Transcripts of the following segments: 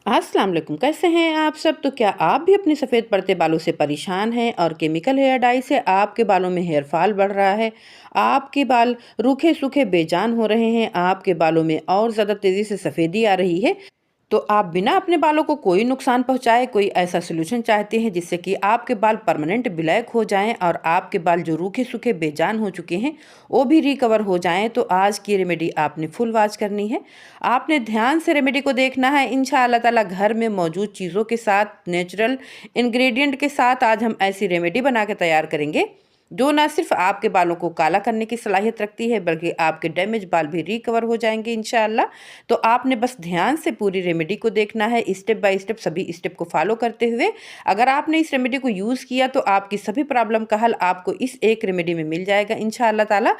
अस्सलाम वालेकुम, कैसे हैं आप सब। तो क्या आप भी अपने सफ़ेद पड़ते बालों से परेशान हैं और केमिकल हेयर डाई से आपके बालों में हेयर फॉल बढ़ रहा है। आपके बाल रूखे सूखे बेजान हो रहे हैं, आपके बालों में और ज़्यादा तेज़ी से सफ़ेदी आ रही है। तो आप बिना अपने बालों को कोई नुकसान पहुंचाए कोई ऐसा सोल्यूशन चाहते हैं जिससे कि आपके बाल परमानेंट ब्लैक हो जाएं और आपके बाल जो रूखे सूखे बेजान हो चुके हैं वो भी रिकवर हो जाएं। तो आज की रेमेडी आपने फुल वॉच करनी है। आपने ध्यान से रेमेडी को देखना है। इंशाअल्लाह ताला घर में मौजूद चीज़ों के साथ, नेचुरल इंग्रेडिएंट के साथ आज हम ऐसी रेमेडी बना के तैयार करेंगे जो ना सिर्फ आपके बालों को काला करने की सलाहियत रखती है बल्कि आपके डैमेज बाल भी रिकवर हो जाएंगे इंशाअल्लाह। तो आपने बस ध्यान से पूरी रेमेडी को देखना है, स्टेप बाय स्टेप सभी स्टेप को फॉलो करते हुए। अगर आपने इस रेमेडी को यूज़ किया तो आपकी सभी प्रॉब्लम का हल आपको इस एक रेमेडी में मिल जाएगा इंशाअल्लाह ताला।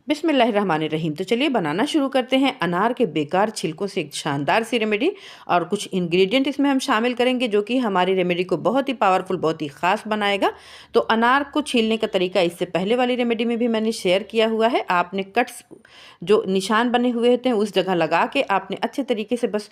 बिस्मिल्लाहिर्रहमानिर्रहीम। तो चलिए बनाना शुरू करते हैं। अनार के बेकार छिलकों से एक शानदार सी रेमेडी और कुछ इंग्रेडिएंट इसमें हम शामिल करेंगे जो कि हमारी रेमेडी को बहुत ही पावरफुल, बहुत ही ख़ास बनाएगा। तो अनार को छीलने का तरीका इससे पहले वाली रेमेडी में भी मैंने शेयर किया हुआ है। आपने कट्स जो निशान बने हुए होते हैं उस जगह लगा के आपने अच्छे तरीके से बस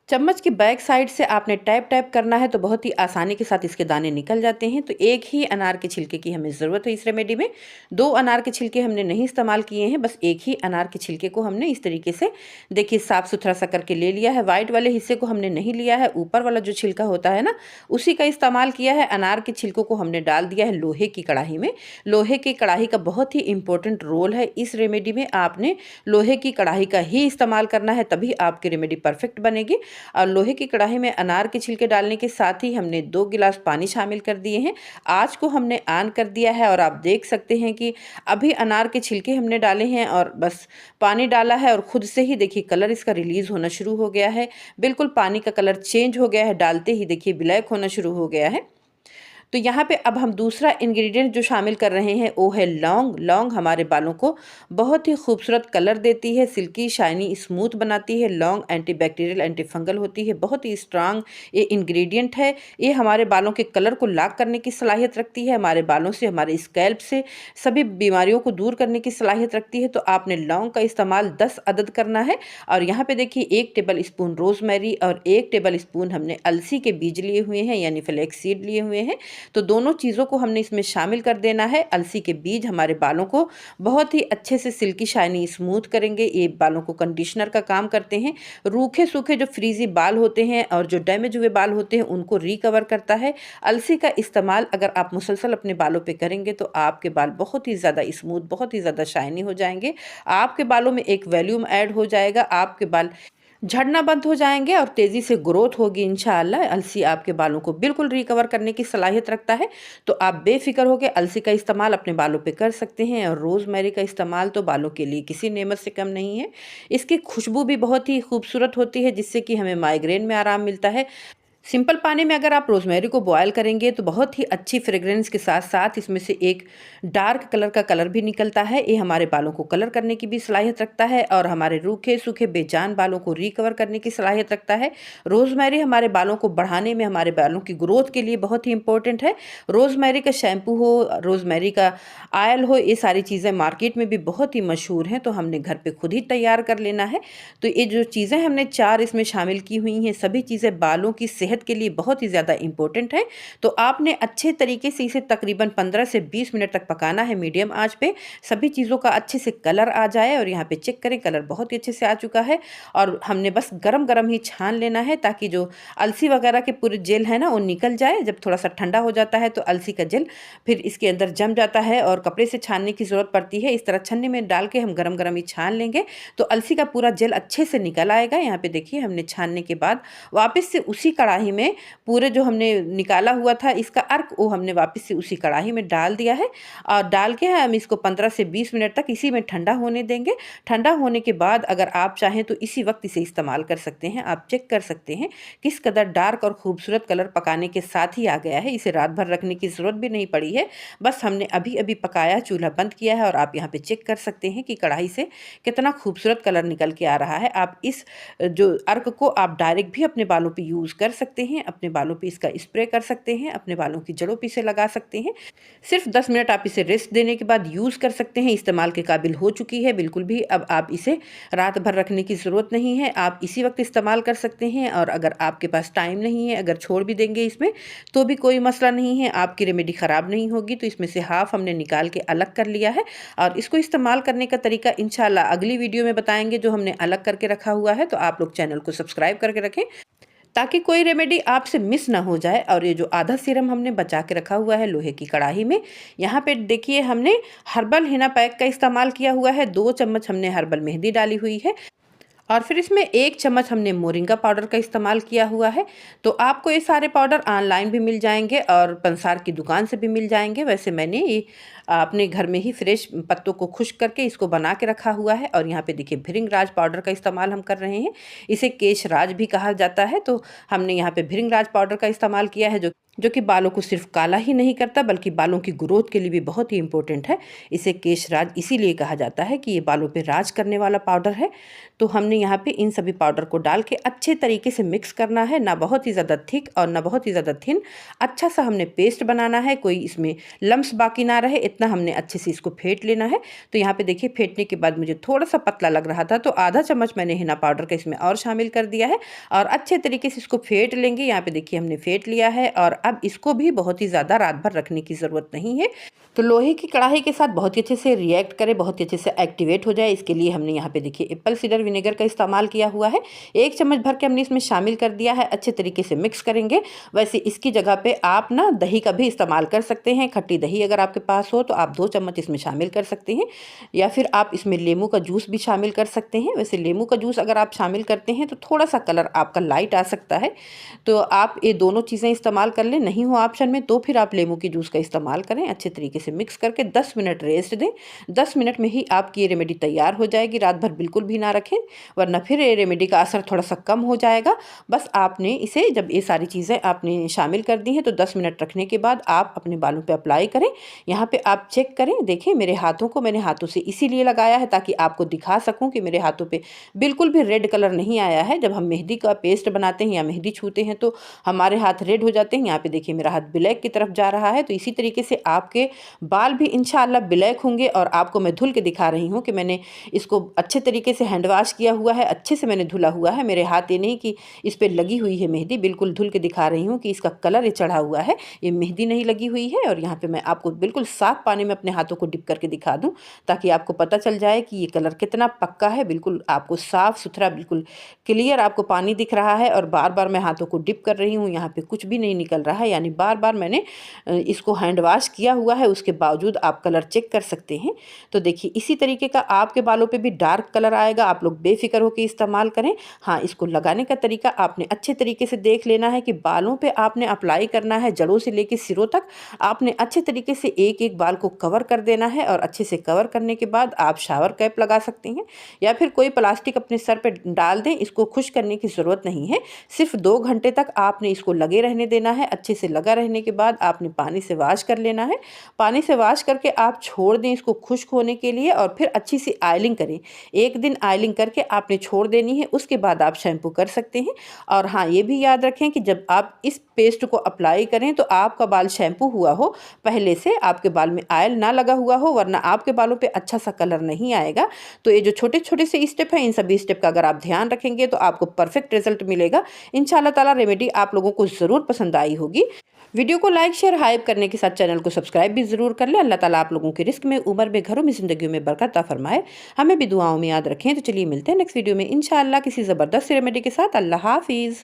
चम्मच की बैक साइड से आपने टैप टैप करना है तो बहुत ही आसानी के साथ इसके दाने निकल जाते हैं। तो एक ही अनार के छिलके की हमें ज़रूरत है इस रेमेडी में। दो अनार के छिलके हमने नहीं इस्तेमाल किए हैं, बस एक ही अनार के छिलके को हमने इस तरीके से देखिए साफ़ सुथरा सा करके ले लिया है। वाइट वाले हिस्से को हमने नहीं लिया है, ऊपर वाला जो छिलका होता है ना उसी का इस्तेमाल किया है। अनार के छिलकों को हमने डाल दिया है लोहे की कढ़ाई में। लोहे की कढ़ाई का बहुत ही इंपॉर्टेंट रोल है इस रेमेडी में। आपने लोहे की कढ़ाई का ही इस्तेमाल करना है तभी आपकी रेमेडी परफेक्ट बनेगी। और लोहे की कढ़ाई में अनार के छिलके डालने के साथ ही हमने 2 गिलास पानी शामिल कर दिए हैं। आँच को हमने ऑन कर दिया है और आप देख सकते हैं कि अभी अनार के छिलके हमने डाले हैं और बस पानी डाला है और खुद से ही देखिए कलर इसका रिलीज़ होना शुरू हो गया है। बिल्कुल पानी का कलर चेंज हो गया है, डालते ही देखिए ब्लैक होना शुरू हो गया है। तो यहाँ पे अब हम दूसरा इंग्रेडिएंट जो शामिल कर रहे हैं वो है लौंग। लौंग हमारे बालों को बहुत ही खूबसूरत कलर देती है, सिल्की शाइनी स्मूथ बनाती है। लौंग एंटीबैक्टीरियल एंटी फंगल होती है, बहुत ही स्ट्रांग ये इंग्रेडिएंट है। ये हमारे बालों के कलर को लॉक करने की सलाहियत रखती है, हमारे बालों से, हमारे स्कैल्प से सभी बीमारियों को दूर करने की सलाहियत रखती है। तो आपने लौंग का इस्तेमाल 10 अदद करना है। और यहाँ पे देखिए 1 टेबल स्पून रोजमेरी और 1 टेबल स्पून हमने अलसी के बीज लिए हुए हैं यानी फ्लैक्स सीड लिए हुए हैं। तो दोनों चीज़ों को हमने इसमें शामिल कर देना है। अलसी के बीज हमारे बालों को बहुत ही अच्छे से सिल्की शाइनी स्मूथ करेंगे, ये बालों को कंडीशनर का काम करते हैं। रूखे सूखे जो फ्रीजी बाल होते हैं और जो डैमेज हुए बाल होते हैं उनको रिकवर करता है। अलसी का इस्तेमाल अगर आप मुसलसल अपने बालों पे करेंगे तो आपके बाल बहुत ही ज़्यादा स्मूथ, बहुत ही ज़्यादा शाइनी हो जाएंगे। आपके बालों में एक वॉल्यूम ऐड हो जाएगा, आपके बाल झड़ना बंद हो जाएंगे और तेज़ी से ग्रोथ होगी इंशाअल्लाह। अलसी आपके बालों को बिल्कुल रिकवर करने की सलाहियत रखता है। तो आप बेफिक्र होकर अलसी का इस्तेमाल अपने बालों पे कर सकते हैं। और रोज़मेरी का इस्तेमाल तो बालों के लिए किसी नेमत से कम नहीं है। इसकी खुशबू भी बहुत ही खूबसूरत होती है जिससे कि हमें माइग्रेन में आराम मिलता है। सिंपल पानी में अगर आप रोज़मेरी को बॉयल करेंगे तो बहुत ही अच्छी फ्रेग्रेंस के साथ साथ इसमें से एक डार्क कलर का कलर भी निकलता है। ये हमारे बालों को कलर करने की भी सलाहियत रखता है और हमारे रूखे सूखे बेजान बालों को रिकवर करने की सलाहियत रखता है। रोज़मेरी हमारे बालों को बढ़ाने में, हमारे बालों की ग्रोथ के लिए बहुत ही इंपॉर्टेंट है। रोज़मेरी का शैम्पू हो, रोज़मेरी का ऑयल हो, ये सारी चीज़ें मार्केट में भी बहुत ही मशहूर हैं। तो हमने घर पे खुद ही तैयार कर लेना है। तो ये जो चीज़ें हमने 4 इसमें शामिल की हुई हैं, सभी चीज़ें बालों की सेहत के लिए बहुत ही ज़्यादा इंपॉर्टेंट है। तो आपने अच्छे तरीके से इसे तकरीबन 15 से 20 मिनट तक पकाना है मीडियम आंच पे। सभी चीज़ों का अच्छे से कलर आ जाए और यहाँ पे चेक करें कलर बहुत ही अच्छे से आ चुका है। और हमने बस गरम गरम ही छान लेना है ताकि जो अलसी वगैरह के पूरे जेल है ना वो निकल जाए। जब थोड़ा सा ठंडा हो जाता है तो अलसी का जेल फिर इसके अंदर जम जाता है और कपड़े से छानने की ज़रूरत पड़ती है। इस तरह छन्नी में डाल के हम गरम गरम ही छान लेंगे तो अलसी का पूरा जेल अच्छे से निकल आएगा। यहाँ पे देखिए हमने छानने के बाद वापस से उसी कढ़ाई में पूरे जो हमने निकाला हुआ था इसका अर्क वो हमने वापस से उसी कढ़ाई में डाल दिया है। और डाल के हम इसको 15 से 20 मिनट तक इसी में ठंडा होने देंगे। ठंडा होने के बाद अगर आप चाहें तो इसी वक्त इसे इस्तेमाल कर सकते हैं। आप चेक कर सकते हैं किस कदर डार्क और खूबसूरत कलर पकाने के साथ ही आ गया है। इसे रात भर रखने की ज़रूरत भी नहीं पड़ी है, बस हमने अभी अभी पकाया, चूल्हा बंद किया है और आप यहाँ पे चेक कर सकते हैं कि कढ़ाई से कितना खूबसूरत कलर निकल के आ रहा है। आप इस जो अर्क को आप डायरेक्ट भी अपने बालों पे यूज़ कर सकते सकते हैं, अपने बालों पे इसका स्प्रे कर सकते हैं, अपने बालों की जड़ों पे इसे लगा सकते हैं। सिर्फ 10 मिनट आप इसे रेस्ट देने के बाद यूज़ कर सकते हैं। इस्तेमाल के काबिल हो चुकी है बिल्कुल भी। अब आप इसे रात भर रखने की ज़रूरत नहीं है, आप इसी वक्त इस्तेमाल कर सकते हैं। और अगर आपके पास टाइम नहीं है, अगर छोड़ भी देंगे इसमें तो भी कोई मसला नहीं है, आपकी रेमेडी ख़राब नहीं होगी। तो इसमें से हाफ हमने निकाल के अलग कर लिया है और इसको इस्तेमाल करने का तरीका इंशाल्लाह अगली वीडियो में बताएंगे जो हमने अलग करके रखा हुआ है। तो आप लोग चैनल को सब्सक्राइब करके रखें ताकि कोई रेमेडी आपसे मिस ना हो जाए। और ये जो आधा सीरम हमने बचा के रखा हुआ है लोहे की कढ़ाई में, यहाँ पे देखिए हमने हर्बल हिना पैक का इस्तेमाल किया हुआ है। 2 चम्मच हमने हर्बल मेहंदी डाली हुई है और फिर इसमें 1 चम्मच हमने मोरिंगा पाउडर का इस्तेमाल किया हुआ है। तो आपको ये सारे पाउडर ऑनलाइन भी मिल जाएंगे और पंसार की दुकान से भी मिल जाएंगे। वैसे मैंने ये अपने घर में ही फ्रेश पत्तों को खुश्क करके इसको बना के रखा हुआ है। और यहाँ पे देखिए भृंगराज पाउडर का इस्तेमाल हम कर रहे हैं, इसे केशराज भी कहा जाता है। तो हमने यहाँ पे भृंगराज पाउडर का इस्तेमाल किया है जो कि बालों को सिर्फ काला ही नहीं करता बल्कि बालों की ग्रोथ के लिए भी बहुत ही इंपॉर्टेंट है। इसे केशराज इसीलिए कहा जाता है कि ये बालों पे राज करने वाला पाउडर है। तो हमने यहाँ पे इन सभी पाउडर को डाल के अच्छे तरीके से मिक्स करना है, ना बहुत ही ज़्यादा थिक और ना बहुत ही ज़्यादा थिन। अच्छा सा हमने पेस्ट बनाना है, कोई इसमें लम्स बाकी ना रहे, इतना हमने अच्छे से इसको फेंट लेना है। तो यहाँ पे देखिए फेंटने के बाद मुझे थोड़ा सा पतला लग रहा था तो आधा चम्मच मैंने हिना पाउडर का इसमें और शामिल कर दिया है और अच्छे तरीके से इसको फेंट लेंगे। यहाँ पे देखिए हमने फेंट लिया है और अब इसको भी बहुत ही ज़्यादा रात भर रखने की ज़रूरत नहीं है। तो लोहे की कढ़ाई के साथ बहुत ही अच्छे से रिएक्ट करे, बहुत ही अच्छे से एक्टिवेट हो जाए, इसके लिए हमने यहाँ पे देखिए एप्पल सीडर विनेगर का इस्तेमाल किया हुआ है। 1 चम्मच भर के हमने इसमें शामिल कर दिया है, अच्छे तरीके से मिक्स करेंगे। वैसे इसकी जगह पे आप ना दही का भी इस्तेमाल कर सकते हैं, खट्टी दही अगर आपके पास हो तो आप 2 चम्मच इसमें शामिल कर सकते हैं, या फिर आप इसमें लेमू का जूस भी शामिल कर सकते हैं। वैसे लेमू का जूस अगर आप शामिल करते हैं तो थोड़ा सा कलर आपका लाइट आ सकता है, तो आप ये दोनों चीज़ें इस्तेमाल कर लें। नहीं हो ऑप्शन में तो फिर आप लेमू के जूस का इस्तेमाल करें। अच्छे तरीके से मिक्स करके 10 मिनट रेस्ट दें। 10 मिनट में ही आपकी ये रेमेडी तैयार हो जाएगी। रात भर बिल्कुल भी ना रखें वरना फिर ये रेमेडी का असर थोड़ा सा कम हो जाएगा। बस आपने इसे जब ये सारी चीज़ें आपने शामिल कर दी हैं तो 10 मिनट रखने के बाद आप अपने बालों पे अप्लाई करें। यहाँ पे आप चेक करें, देखें मेरे हाथों को मैंने हाथों से इसीलिए लगाया है ताकि आपको दिखा सकूं कि मेरे हाथों पे बिल्कुल भी रेड कलर नहीं आया है। जब हम मेहंदी का पेस्ट बनाते हैं या मेहंदी छूते हैं तो हमारे हाथ रेड हो जाते हैं। यहाँ पे देखिए मेरा हाथ ब्लैक की तरफ जा रहा है। तो इसी तरीके से आपके बाल भी इंशाल्लाह ब्लैक होंगे। और आपको मैं धुल के दिखा रही हूँ कि मैंने इसको अच्छे तरीके से हैंड वॉश किया हुआ है, अच्छे से मैंने धुला हुआ है। मेरे हाथ ये नहीं कि इस पर लगी हुई है मेहंदी, बिल्कुल धुल के दिखा रही हूँ कि इसका कलर ये चढ़ा हुआ है, ये मेहंदी नहीं लगी हुई है। और यहाँ पे मैं आपको बिल्कुल साफ पानी में अपने हाथों को डिप करके दिखा दूँ ताकि आपको पता चल जाए कि ये कलर कितना पक्का है। बिल्कुल आपको साफ सुथरा बिल्कुल क्लियर आपको पानी दिख रहा है। और बार बार मैं हाथों को डिप कर रही हूँ, यहाँ पे कुछ भी नहीं निकल रहा है, यानी बार बार मैंने इसको हैंड वॉश किया हुआ है, उसके बावजूद आप कलर चेक कर सकते हैं। तो देखिए इसी तरीके का आपके बालों पे भी डार्क कलर आएगा, आप लोग बेफिक्र होकर इस्तेमाल करें। हाँ, इसको लगाने का तरीका आपने अच्छे तरीके से देख लेना है कि बालों पे आपने अप्लाई करना है, जड़ों से लेकर सिरों तक आपने अच्छे तरीके से एक एक बाल को कवर कर देना है। और अच्छे से कवर करने के बाद आप शावर कैप लगा सकते हैं या फिर कोई प्लास्टिक अपने सर पे डाल दें। इसको खुश करने की ज़रूरत नहीं है, सिर्फ 2 घंटे तक आपने इसको लगे रहने देना है। अच्छे से लगा रहने के बाद आपने पानी से वॉश कर लेना है। पानी से वॉश करके आप छोड़ दें इसको खुश्क होने के लिए और फिर अच्छी सी आयलिंग करें। 1 दिन आयलिंग करके आपने छोड़ देनी है, उसके बाद आप शैम्पू कर सकते हैं। और हाँ, ये भी याद रखें कि जब आप इस पेस्ट को अप्लाई करें तो आपका बाल शैम्पू हुआ हो पहले से, आपके बाल में ऑयल ना लगा हुआ हो, वरना आपके बालों पे अच्छा सा कलर नहीं आएगा। तो ये जो छोटे छोटे से स्टेप हैं, इन सभी स्टेप का अगर आप ध्यान रखेंगे तो आपको परफेक्ट रिजल्ट मिलेगा। इंशाल्लाह ताला रेमेडी आप लोगों को ज़रूर पसंद आई होगी। वीडियो को लाइक शेयर हाइप करने के साथ चैनल को सब्सक्राइब भी ज़रूर कर ले। अल्लाह ताला आप लोगों के रिस्क में, उम्र में, घरों में, ज़िंदगी में बरकत अता फरमाए। हमें भी दुआओं में याद रखें। तो चलिए मिलते हैं नेक्स्ट वीडियो में इंशाल्लाह किसी ज़बरदस्त रेमेडी के साथ। अल्लाह हाफिज़।